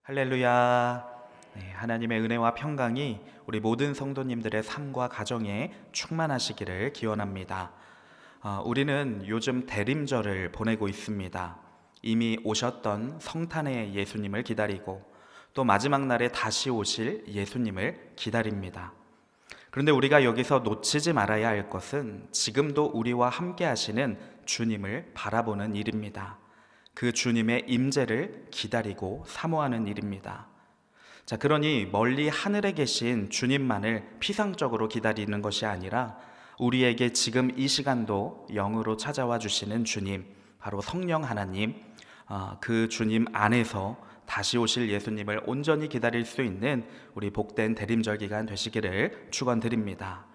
할렐루야. 네, 하나님의 은혜와 평강이 우리 모든 성도님들의 삶과 가정에 충만하시기를 기원합니다. 우리는 요즘 대림절을 보내고 있습니다. 이미 오셨던 성탄의 예수님을 기다리고 또 마지막 날에 다시 오실 예수님을 기다립니다. 그런데 우리가 여기서 놓치지 말아야 할 것은 지금도 우리와 함께 하시는 주님을 바라보는 일입니다. 그 주님의 임재를 기다리고 사모하는 일입니다. 자, 그러니 멀리 하늘에 계신 주님만을 피상적으로 기다리는 것이 아니라 우리에게 지금 이 시간도 영으로 찾아와 주시는 주님, 바로 성령 하나님, 그 주님 안에서 다시 오실 예수님을 온전히 기다릴 수 있는 우리 복된 대림절 기간 되시기를 축원드립니다.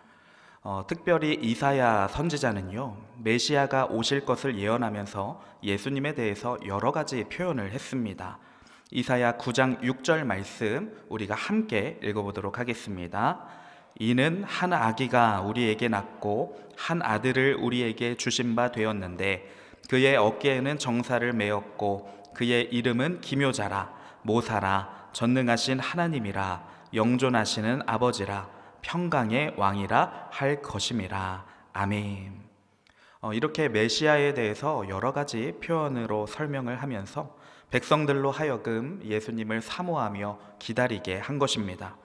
특별히 이사야 선지자는요, 메시아가 오실 것을 예언하면서 예수님에 대해서 여러 가지 표현을 했습니다. 이사야 9장 6절 말씀 우리가 함께 읽어보도록 하겠습니다. 이는 한 아기가 우리에게 낳고 한 아들을 우리에게 주신 바 되었는데 그의 어깨에는 정사를 메었고 그의 이름은 기묘자라, 모사라, 전능하신 하나님이라, 영존하시는 아버지라, 평강의 왕이라 할 것임이라. 아멘. 이렇게 메시아에 대해서 여러 가지 표현으로 설명을 하면서 백성들로 하여금 예수님을 사모하며 기다리게 한 것입니다.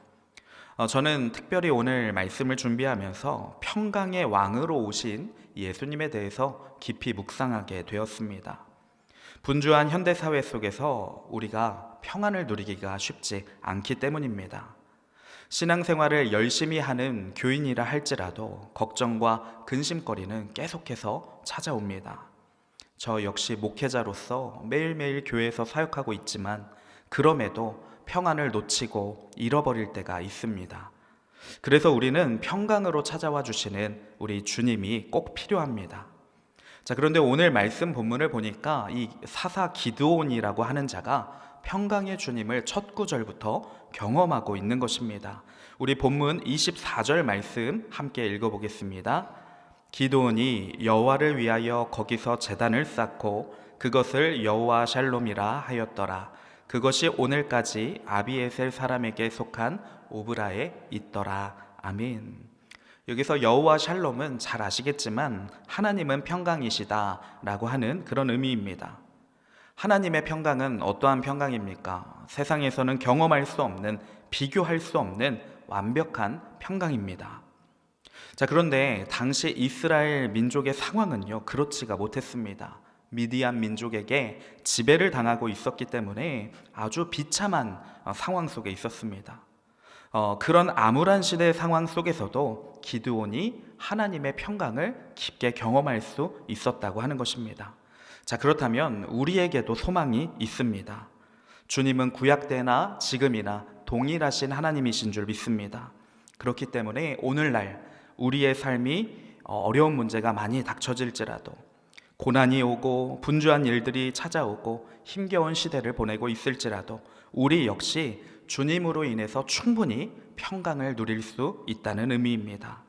저는 특별히 오늘 말씀을 준비하면서 평강의 왕으로 오신 예수님에 대해서 깊이 묵상하게 되었습니다. 분주한 현대사회 속에서 우리가 평안을 누리기가 쉽지 않기 때문입니다. 신앙생활을 열심히 하는 교인이라 할지라도 걱정과 근심거리는 계속해서 찾아옵니다. 저 역시 목회자로서 매일매일 교회에서 사역하고 있지만 그럼에도 평안을 놓치고 잃어버릴 때가 있습니다. 그래서 우리는 평강으로 찾아와 주시는 우리 주님이 꼭 필요합니다. 자, 그런데 오늘 말씀 본문을 보니까 이 사사 기드온이라고 하는 자가 평강의 주님을 첫 구절부터 경험하고 있는 것입니다. 우리 본문 24절 말씀 함께 읽어보겠습니다. 기드온이 여호와를 위하여 거기서 제단을 쌓고 그것을 여호와 샬롬이라 하였더라. 그것이 오늘까지 아비에셀 사람에게 속한 오브라에 있더라. 아멘. 여기서 여호와 샬롬은 잘 아시겠지만 하나님은 평강이시다 라고 하는 그런 의미입니다. 하나님의 평강은 어떠한 평강입니까? 세상에서는 경험할 수 없는, 비교할 수 없는 완벽한 평강입니다. 자, 그런데 당시 이스라엘 민족의 상황은요, 그렇지가 못했습니다. 미디안 민족에게 지배를 당하고 있었기 때문에 아주 비참한 상황 속에 있었습니다. 그런 암울한 시대의 상황 속에서도 기드온이 하나님의 평강을 깊게 경험할 수 있었다고 하는 것입니다. 자, 그렇다면 우리에게도 소망이 있습니다. 주님은 구약 때나 지금이나 동일하신 하나님이신 줄 믿습니다. 그렇기 때문에 오늘날 우리의 삶이 어려운 문제가 많이 닥쳐질지라도, 고난이 오고 분주한 일들이 찾아오고 힘겨운 시대를 보내고 있을지라도 우리 역시 주님으로 인해서 충분히 평강을 누릴 수 있다는 의미입니다.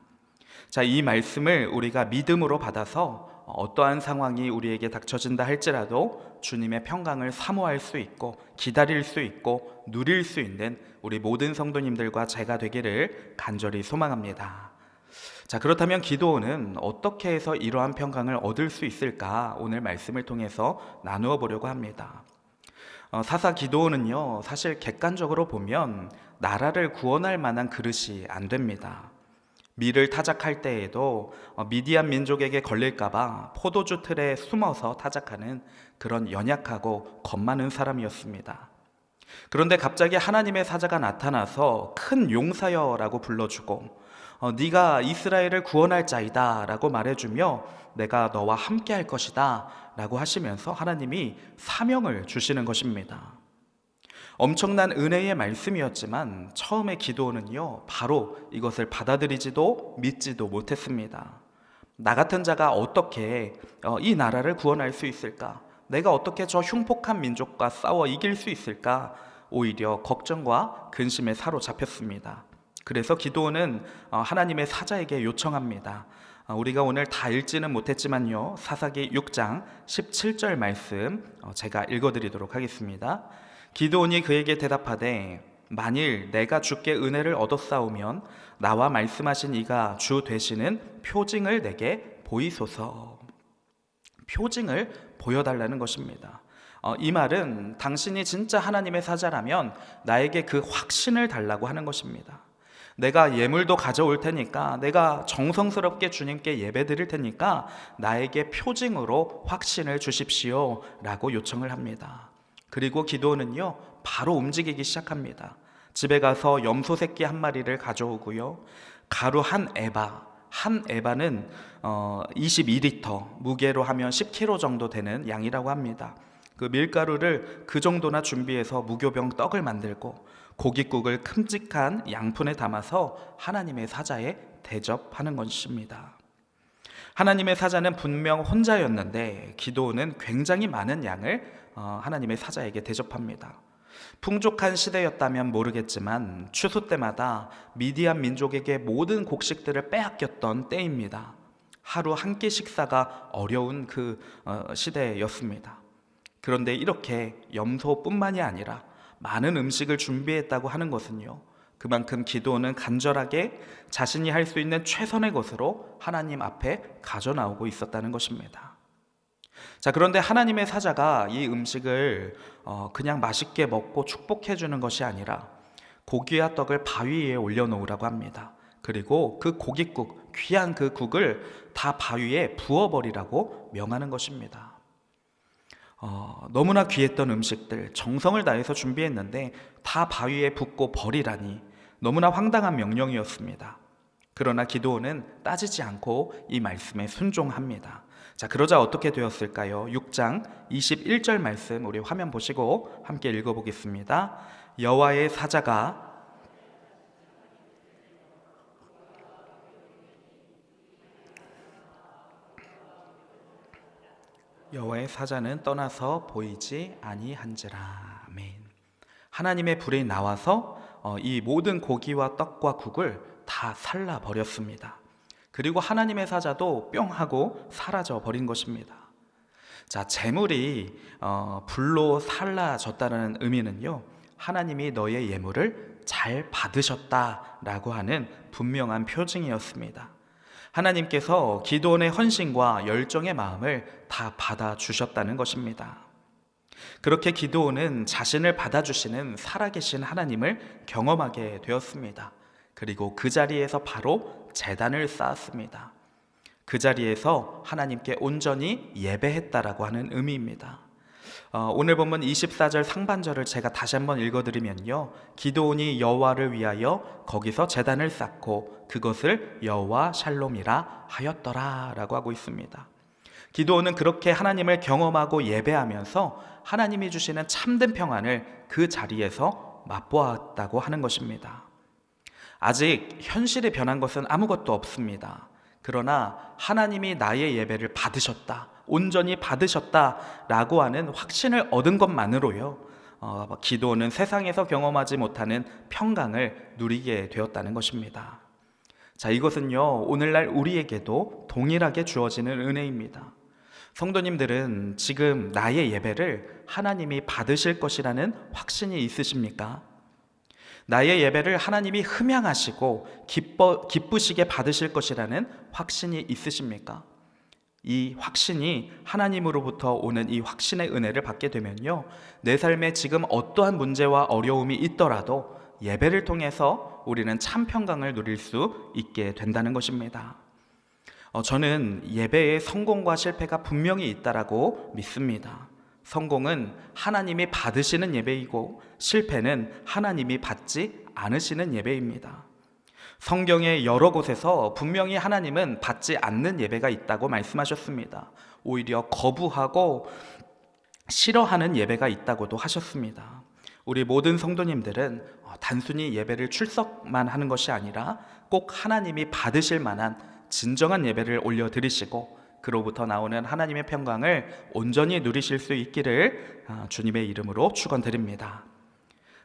자, 이 말씀을 우리가 믿음으로 받아서 어떠한 상황이 우리에게 닥쳐진다 할지라도 주님의 평강을 사모할 수 있고 기다릴 수 있고 누릴 수 있는 우리 모든 성도님들과 제가 되기를 간절히 소망합니다. 자, 그렇다면 기드온은 어떻게 해서 이러한 평강을 얻을 수 있을까? 오늘 말씀을 통해서 나누어 보려고 합니다. 사사 기드온은요, 사실 객관적으로 보면 나라를 구원할 만한 그릇이 안 됩니다. 밀을 타작할 때에도 미디안 민족에게 걸릴까봐 포도주 틀에 숨어서 타작하는 그런 연약하고 겁 많은 사람이었습니다. 그런데 갑자기 하나님의 사자가 나타나서 큰 용사여라고 불러주고 네가 이스라엘을 구원할 자이다 라고 말해주며 내가 너와 함께 할 것이다 라고 하시면서 하나님이 사명을 주시는 것입니다. 엄청난 은혜의 말씀이었지만 처음에 기드온은요, 바로 이것을 받아들이지도 믿지도 못했습니다. 나 같은 자가 어떻게 이 나라를 구원할 수 있을까? 내가 어떻게 저 흉폭한 민족과 싸워 이길 수 있을까? 오히려 걱정과 근심에 사로잡혔습니다. 그래서 기드온은 하나님의 사자에게 요청합니다. 우리가 오늘 다 읽지는 못했지만요, 사사기 6장 17절 말씀 제가 읽어드리도록 하겠습니다. 기드온이 그에게 대답하되 만일 내가 주께 은혜를 얻었사오면 나와 말씀하신 이가 주 되시는 표징을 내게 보이소서. 표징을 보여달라는 것입니다. 이 말은 당신이 진짜 하나님의 사자라면 나에게 그 확신을 달라고 하는 것입니다. 내가 예물도 가져올 테니까, 내가 정성스럽게 주님께 예배 드릴 테니까 나에게 표징으로 확신을 주십시오 라고 요청을 합니다. 그리고 기드온은요 바로 움직이기 시작합니다. 집에 가서 염소 새끼 한 마리를 가져오고요, 가루 한 에바는 22리터, 무게로 하면 10kg 정도 되는 양이라고 합니다. 그 밀가루를 그 정도나 준비해서 무교병 떡을 만들고 고깃국을 큼직한 양푼에 담아서 하나님의 사자에 대접하는 것입니다. 하나님의 사자는 분명 혼자였는데 기드온은 굉장히 많은 양을 하나님의 사자에게 대접합니다. 풍족한 시대였다면 모르겠지만 추수 때마다 미디안 민족에게 모든 곡식들을 빼앗겼던 때입니다. 하루 한 끼 식사가 어려운 그 시대였습니다. 그런데 이렇게 염소뿐만이 아니라 많은 음식을 준비했다고 하는 것은요, 그만큼 기드온은 간절하게 자신이 할 수 있는 최선의 것으로 하나님 앞에 가져나오고 있었다는 것입니다. 자, 그런데 하나님의 사자가 이 음식을 그냥 맛있게 먹고 축복해 주는 것이 아니라 고기와 떡을 바위 위에 올려놓으라고 합니다. 그리고 그 고깃국, 귀한 그 국을 다 바위에 부어버리라고 명하는 것입니다. 너무나 귀했던 음식들, 정성을 다해서 준비했는데 다 바위에 붓고 버리라니 너무나 황당한 명령이었습니다. 그러나 기드온은 따지지 않고 이 말씀에 순종합니다. 자, 그러자 어떻게 되었을까요? 6장 21절 말씀 우리 화면 보시고 함께 읽어보겠습니다. 여호와의 사자가 여호와의 사자는 떠나서 보이지 아니한지라. 아멘. 하나님의 불이 나와서 이 모든 고기와 떡과 국을 다 살라 버렸습니다. 그리고 하나님의 사자도 뿅 하고 사라져 버린 것입니다. 자, 재물이 불로 살라졌다는 의미는요, 하나님이 너의 예물을 잘 받으셨다라고 하는 분명한 표징이었습니다. 하나님께서 기드온의 헌신과 열정의 마음을 다 받아주셨다는 것입니다. 그렇게 기드온은 자신을 받아주시는 살아계신 하나님을 경험하게 되었습니다. 그리고 그 자리에서 바로 제단을 쌓았습니다. 그 자리에서 하나님께 온전히 예배했다라고 하는 의미입니다. 오늘 본문 24절 상반절을 제가 다시 한번 읽어드리면요, 기드온이 여호와를 위하여 거기서 제단을 쌓고 그것을 여호와 샬롬이라 하였더라 라고 하고 있습니다. 기드온은 그렇게 하나님을 경험하고 예배하면서 하나님이 주시는 참된 평안을 그 자리에서 맛보았다고 하는 것입니다. 아직 현실에 변한 것은 아무것도 없습니다. 그러나 하나님이 나의 예배를 받으셨다, 온전히 받으셨다라고 하는 확신을 얻은 것만으로요, 기드온은 세상에서 경험하지 못하는 평강을 누리게 되었다는 것입니다. 자, 이것은요 오늘날 우리에게도 동일하게 주어지는 은혜입니다. 성도님들은 지금 나의 예배를 하나님이 받으실 것이라는 확신이 있으십니까? 나의 예배를 하나님이 흠양하시고 기쁘시게 받으실 것이라는 확신이 있으십니까? 이 확신이 하나님으로부터 오는 이 확신의 은혜를 받게 되면요, 내 삶에 지금 어떠한 문제와 어려움이 있더라도 예배를 통해서 우리는 참 평강을 누릴 수 있게 된다는 것입니다. 저는 예배의 성공과 실패가 분명히 있다라고 믿습니다. 성공은 하나님이 받으시는 예배이고 실패는 하나님이 받지 않으시는 예배입니다. 성경의 여러 곳에서 분명히 하나님은 받지 않는 예배가 있다고 말씀하셨습니다. 오히려 거부하고 싫어하는 예배가 있다고도 하셨습니다. 우리 모든 성도님들은 단순히 예배를 출석만 하는 것이 아니라 꼭 하나님이 받으실 만한 진정한 예배를 올려드리시고 그로부터 나오는 하나님의 평강을 온전히 누리실 수 있기를 주님의 이름으로 축원드립니다.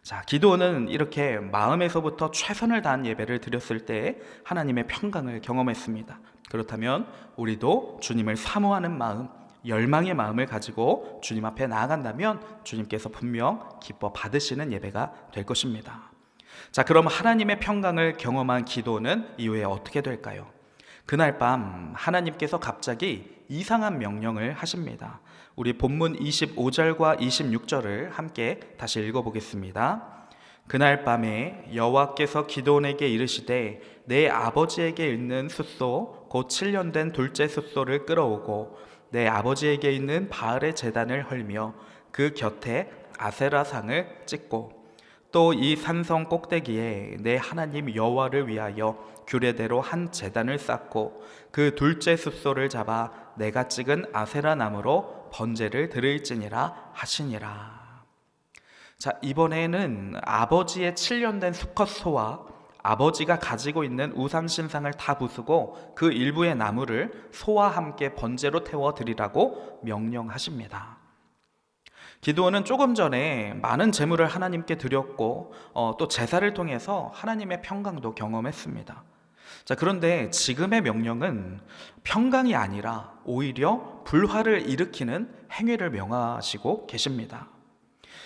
자, 기드온은 이렇게 마음에서부터 최선을 다한 예배를 드렸을 때 하나님의 평강을 경험했습니다. 그렇다면 우리도 주님을 사모하는 마음, 열망의 마음을 가지고 주님 앞에 나아간다면 주님께서 분명 기뻐 받으시는 예배가 될 것입니다. 자, 그럼 하나님의 평강을 경험한 기도는 이후에 어떻게 될까요? 그날 밤 하나님께서 갑자기 이상한 명령을 하십니다. 우리 본문 25절과 26절을 함께 다시 읽어보겠습니다. 그날 밤에 여호와께서 기드온에게 이르시되 내 아버지에게 있는 숫소 곧 7년 된 둘째 숫소를 끌어오고 내 아버지에게 있는 바알의 제단을 헐며 그 곁에 아세라 상을 찍고 또 이 산성 꼭대기에 내 하나님 여호와를 위하여 규례대로 한 제단을 쌓고 그 둘째 숫소를 잡아 내가 찍은 아세라 나무로 번제를 드릴지니라 하시니라. 자, 이번에는 아버지의 7년 된 수컷 소와 아버지가 가지고 있는 우상 신상을 다 부수고 그 일부의 나무를 소와 함께 번제로 태워 드리라고 명령하십니다. 기드온은 조금 전에 많은 제물을 하나님께 드렸고 또 제사를 통해서 하나님의 평강도 경험했습니다. 자, 그런데 지금의 명령은 평강이 아니라 오히려 불화를 일으키는 행위를 명하시고 계십니다.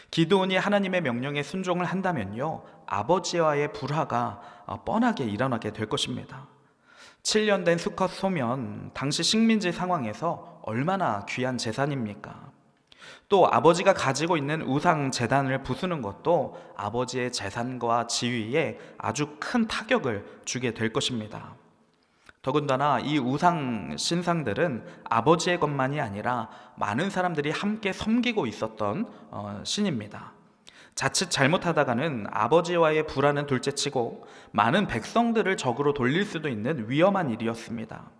기드온이 하나님의 명령에 순종을 한다면요, 아버지와의 불화가 뻔하게 일어나게 될 것입니다. 7년 된 수컷 소면 당시 식민지 상황에서 얼마나 귀한 재산입니까? 또 아버지가 가지고 있는 우상 제단을 부수는 것도 아버지의 재산과 지위에 아주 큰 타격을 주게 될 것입니다. 더군다나 이 우상 신상들은 아버지의 것만이 아니라 많은 사람들이 함께 섬기고 있었던 신입니다. 자칫 잘못하다가는 아버지와의 불화는 둘째치고 많은 백성들을 적으로 돌릴 수도 있는 위험한 일이었습니다.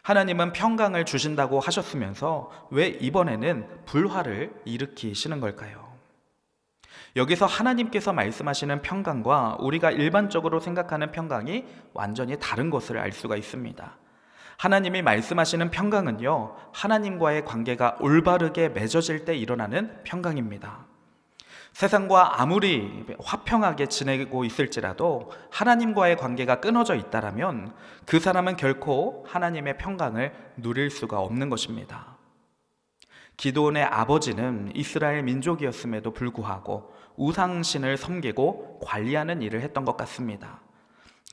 하나님은 평강을 주신다고 하셨으면서 왜 이번에는 불화를 일으키시는 걸까요? 여기서 하나님께서 말씀하시는 평강과 우리가 일반적으로 생각하는 평강이 완전히 다른 것을 알 수가 있습니다. 하나님이 말씀하시는 평강은요, 하나님과의 관계가 올바르게 맺어질 때 일어나는 평강입니다. 세상과 아무리 화평하게 지내고 있을지라도 하나님과의 관계가 끊어져 있다라면 그 사람은 결코 하나님의 평강을 누릴 수가 없는 것입니다. 기드온의 아버지는 이스라엘 민족이었음에도 불구하고 우상신을 섬기고 관리하는 일을 했던 것 같습니다.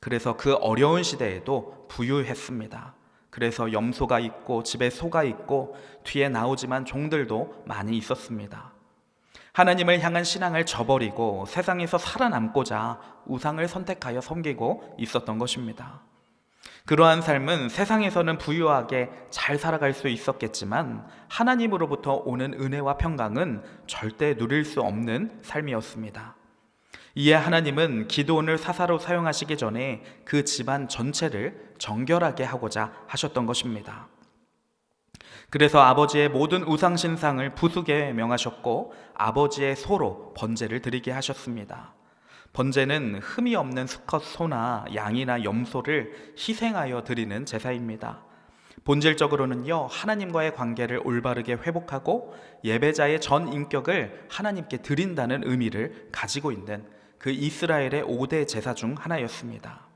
그래서 그 어려운 시대에도 부유했습니다. 그래서 염소가 있고 집에 소가 있고 뒤에 나오지만 종들도 많이 있었습니다. 하나님을 향한 신앙을 저버리고 세상에서 살아남고자 우상을 선택하여 섬기고 있었던 것입니다. 그러한 삶은 세상에서는 부유하게 잘 살아갈 수 있었겠지만 하나님으로부터 오는 은혜와 평강은 절대 누릴 수 없는 삶이었습니다. 이에 하나님은 기드온을 사사로 사용하시기 전에 그 집안 전체를 정결하게 하고자 하셨던 것입니다. 그래서 아버지의 모든 우상신상을 부수게 명하셨고 아버지의 소로 번제를 드리게 하셨습니다. 번제는 흠이 없는 수컷 소나 양이나 염소를 희생하여 드리는 제사입니다. 본질적으로는요, 하나님과의 관계를 올바르게 회복하고 예배자의 전 인격을 하나님께 드린다는 의미를 가지고 있는 그 이스라엘의 5대 제사 중 하나였습니다.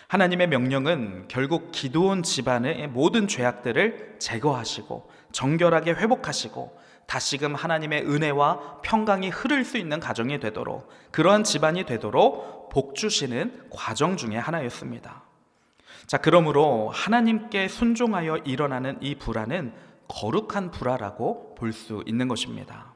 하나님의 명령은 결국 기드온 집안의 모든 죄악들을 제거하시고 정결하게 회복하시고 다시금 하나님의 은혜와 평강이 흐를 수 있는 가정이 되도록, 그러한 집안이 되도록 복 주시는 과정 중에 하나였습니다. 자, 그러므로 하나님께 순종하여 일어나는 이 불화는 거룩한 불화라고 볼 수 있는 것입니다.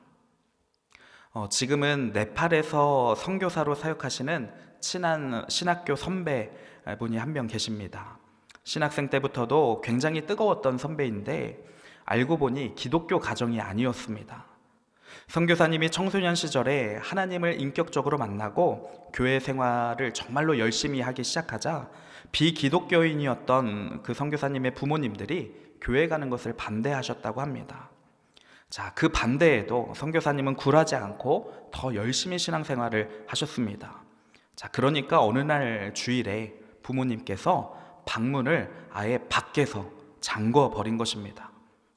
지금은 네팔에서 선교사로 사역하시는 친한 신학교 선배분이 한 명 계십니다. 신학생 때부터도 굉장히 뜨거웠던 선배인데 알고 보니 기독교 가정이 아니었습니다. 선교사님이 청소년 시절에 하나님을 인격적으로 만나고 교회 생활을 정말로 열심히 하기 시작하자 비기독교인이었던 그 선교사님의 부모님들이 교회 가는 것을 반대하셨다고 합니다. 자, 그 반대에도 선교사님은 굴하지 않고 더 열심히 신앙생활을 하셨습니다. 자, 그러니까 어느 날 주일에 부모님께서 방문을 아예 밖에서 잠궈 버린 것입니다.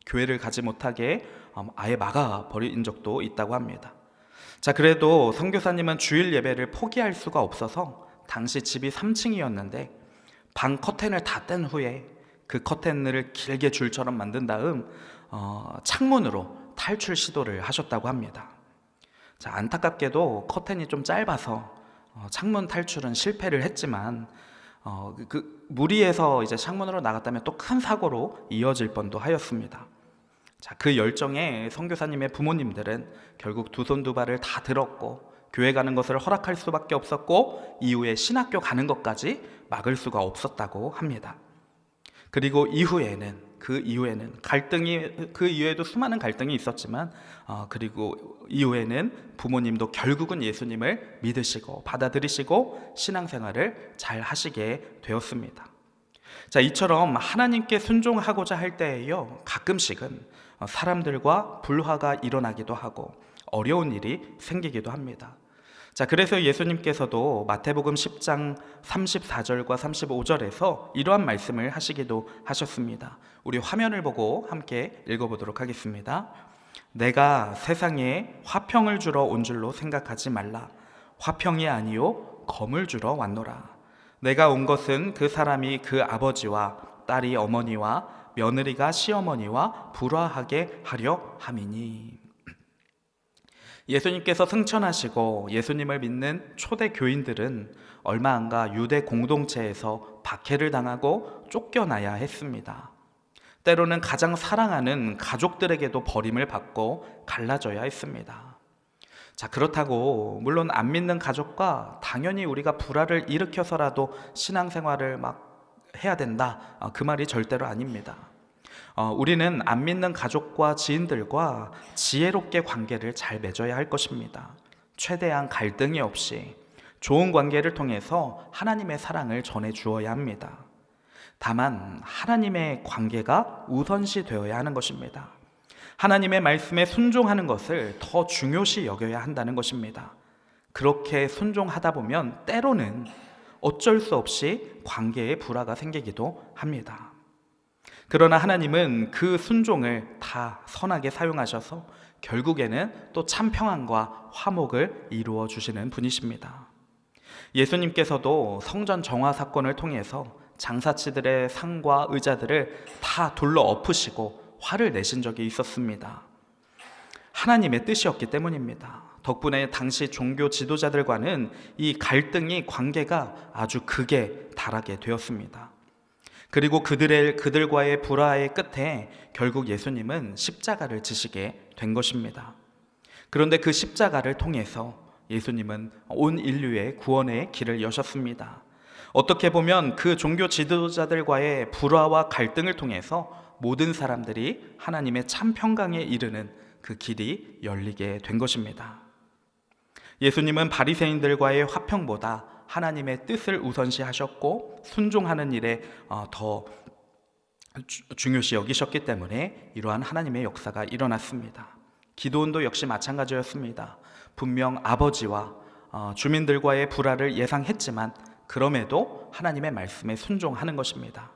교회를 가지 못하게 아예 막아버린 적도 있다고 합니다. 자, 그래도 선교사님은 주일 예배를 포기할 수가 없어서 당시 집이 3층이었는데 방 커튼을 다 뗀 후에 그 커튼을 길게 줄처럼 만든 다음 창문으로 탈출 시도를 하셨다고 합니다. 자, 안타깝게도 커튼이 좀 짧아서 창문 탈출은 실패를 했지만 그 무리해서 이제 창문으로 나갔다면 또 큰 사고로 이어질 뻔도 하였습니다. 자, 그 열정에 선교사님의 부모님들은 결국 두 손 두 발을 다 들었고 교회 가는 것을 허락할 수밖에 없었고 이후에 신학교 가는 것까지 막을 수가 없었다고 합니다. 그리고 그 이후에는 갈등이, 그 이후에도 수많은 갈등이 있었지만 그리고 이후에는 부모님도 결국은 예수님을 믿으시고 받아들이시고 신앙생활을 잘 하시게 되었습니다. 자, 이처럼 하나님께 순종하고자 할 때에요, 가끔씩은 사람들과 불화가 일어나기도 하고 어려운 일이 생기기도 합니다. 자, 그래서 예수님께서도 마태복음 10장 34절과 35절에서 이러한 말씀을 하시기도 하셨습니다. 우리 화면을 보고 함께 읽어보도록 하겠습니다. 내가 세상에 화평을 주러 온 줄로 생각하지 말라. 화평이 아니요 검을 주러 왔노라. 내가 온 것은 그 사람이 그 아버지와 딸이 어머니와 며느리가 시어머니와 불화하게 하려 함이니. 예수님께서 승천하시고 예수님을 믿는 초대 교인들은 얼마 안가 유대 공동체에서 박해를 당하고 쫓겨나야 했습니다. 때로는 가장 사랑하는 가족들에게도 버림을 받고 갈라져야 했습니다. 자, 그렇다고 물론 안 믿는 가족과 당연히 우리가 불화를 일으켜서라도 신앙생활을 막 해야 된다, 그 말이 절대로 아닙니다. 우리는 안 믿는 가족과 지인들과 지혜롭게 관계를 잘 맺어야 할 것입니다. 최대한 갈등이 없이 좋은 관계를 통해서 하나님의 사랑을 전해 주어야 합니다. 다만 하나님의 관계가 우선시 되어야 하는 것입니다. 하나님의 말씀에 순종하는 것을 더 중요시 여겨야 한다는 것입니다. 그렇게 순종하다 보면 때로는 어쩔 수 없이 관계에 불화가 생기기도 합니다. 그러나 하나님은 그 순종을 다 선하게 사용하셔서 결국에는 또 참 평안과 화목을 이루어 주시는 분이십니다. 예수님께서도 성전 정화 사건을 통해서 장사치들의 상과 의자들을 다 돌로 엎으시고 화를 내신 적이 있었습니다. 하나님의 뜻이었기 때문입니다. 덕분에 당시 종교 지도자들과는 이 갈등이, 관계가 아주 극에 달하게 되었습니다. 그리고 그들과의 불화의 끝에 결국 예수님은 십자가를 지시게 된 것입니다. 그런데 그 십자가를 통해서 예수님은 온 인류의 구원의 길을 여셨습니다. 어떻게 보면 그 종교 지도자들과의 불화와 갈등을 통해서 모든 사람들이 하나님의 참 평강에 이르는 그 길이 열리게 된 것입니다. 예수님은 바리새인들과의 화평보다 하나님의 뜻을 우선시하셨고 순종하는 일에 더 중요시 여기셨기 때문에 이러한 하나님의 역사가 일어났습니다. 기도원도 역시 마찬가지였습니다. 분명 아버지와 주민들과의 불화를 예상했지만 그럼에도 하나님의 말씀에 순종하는 것입니다.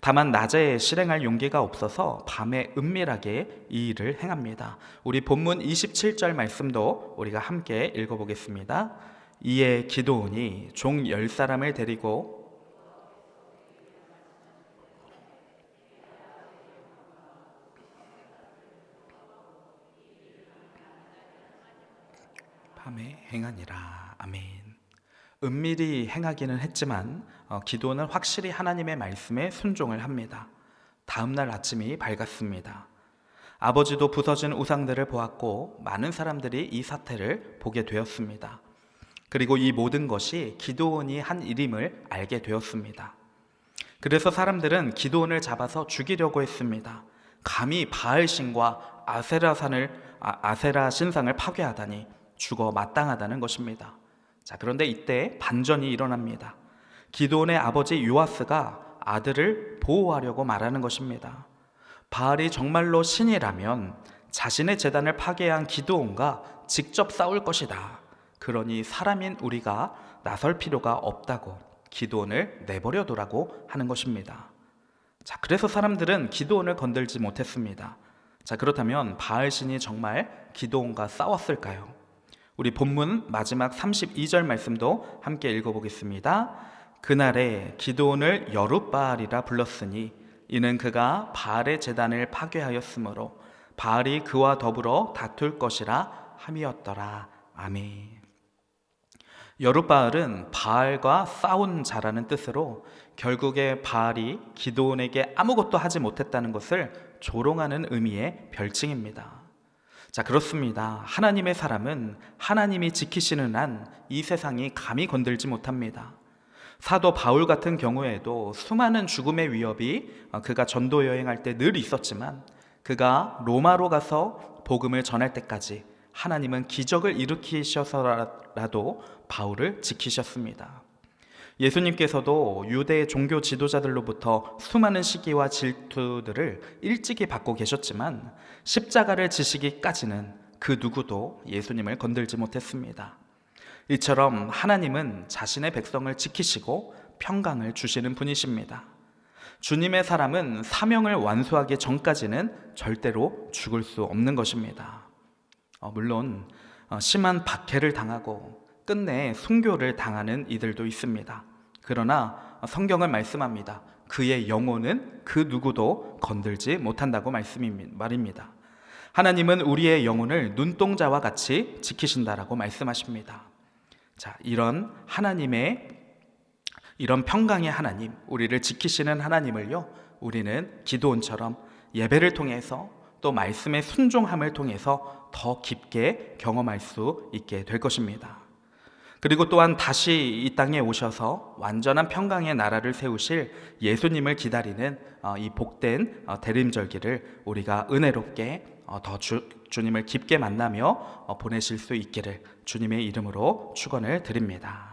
다만 낮에 실행할 용기가 없어서 밤에 은밀하게 이 일을 행합니다. 우리 본문 27절 말씀도 우리가 함께 읽어보겠습니다. 이에 기드온이 종 10사람을 데리고 밤에 행하니라. 아멘. 은밀히 행하기는 했지만 기드온은 확실히 하나님의 말씀에 순종을 합니다. 다음 날 아침이 밝았습니다. 아버지도 부서진 우상들을 보았고 많은 사람들이 이 사태를 보게 되었습니다. 그리고 이 모든 것이 기드온이 한 일임을 알게 되었습니다. 그래서 사람들은 기드온을 잡아서 죽이려고 했습니다. 감히 바알신과 아세라 신상을 파괴하다니 죽어 마땅하다는 것입니다. 자, 그런데 이때 반전이 일어납니다. 기드온의 아버지 요아스가 아들을 보호하려고 말하는 것입니다. 바알이 정말로 신이라면 자신의 제단을 파괴한 기드온과 직접 싸울 것이다. 그러니 사람인 우리가 나설 필요가 없다고 기드온을 내버려 두라고 하는 것입니다. 자, 그래서 사람들은 기드온을 건들지 못했습니다. 자, 그렇다면 바알신이 정말 기드온과 싸웠을까요? 우리 본문 마지막 32절 말씀도 함께 읽어보겠습니다. 그날에 기드온을 여룻바알이라 불렀으니 이는 그가 바알의 제단을 파괴하였으므로 바알이 그와 더불어 다툴 것이라 함이었더라. 아멘. 여룻바알은 바알과 싸운 자라는 뜻으로 결국에 바알이 기드온에게 아무것도 하지 못했다는 것을 조롱하는 의미의 별칭입니다. 자, 그렇습니다. 하나님의 사람은 하나님이 지키시는 한 이 세상이 감히 건들지 못합니다. 사도 바울 같은 경우에도 수많은 죽음의 위협이 그가 전도 여행할 때 늘 있었지만 그가 로마로 가서 복음을 전할 때까지 하나님은 기적을 일으키셔서라도 바울을 지키셨습니다. 예수님께서도 유대 종교 지도자들로부터 수많은 시기와 질투들을 일찍이 받고 계셨지만 십자가를 지시기까지는 그 누구도 예수님을 건들지 못했습니다. 이처럼 하나님은 자신의 백성을 지키시고 평강을 주시는 분이십니다. 주님의 사람은 사명을 완수하기 전까지는 절대로 죽을 수 없는 것입니다. 물론 심한 박해를 당하고 끝내 순교를 당하는 이들도 있습니다. 그러나 성경은 말씀합니다. 그의 영혼은 그 누구도 건들지 못한다고 말입니다. 하나님은 우리의 영혼을 눈동자와 같이 지키신다라고 말씀하십니다. 자, 이런 평강의 하나님, 우리를 지키시는 하나님을요, 우리는 기드온처럼 예배를 통해서 또 말씀의 순종함을 통해서 더 깊게 경험할 수 있게 될 것입니다. 그리고 또한 다시 이 땅에 오셔서 완전한 평강의 나라를 세우실 예수님을 기다리는 이 복된 대림절기를 우리가 은혜롭게 더 주님을 깊게 만나며 보내실 수 있기를 주님의 이름으로 축원을 드립니다.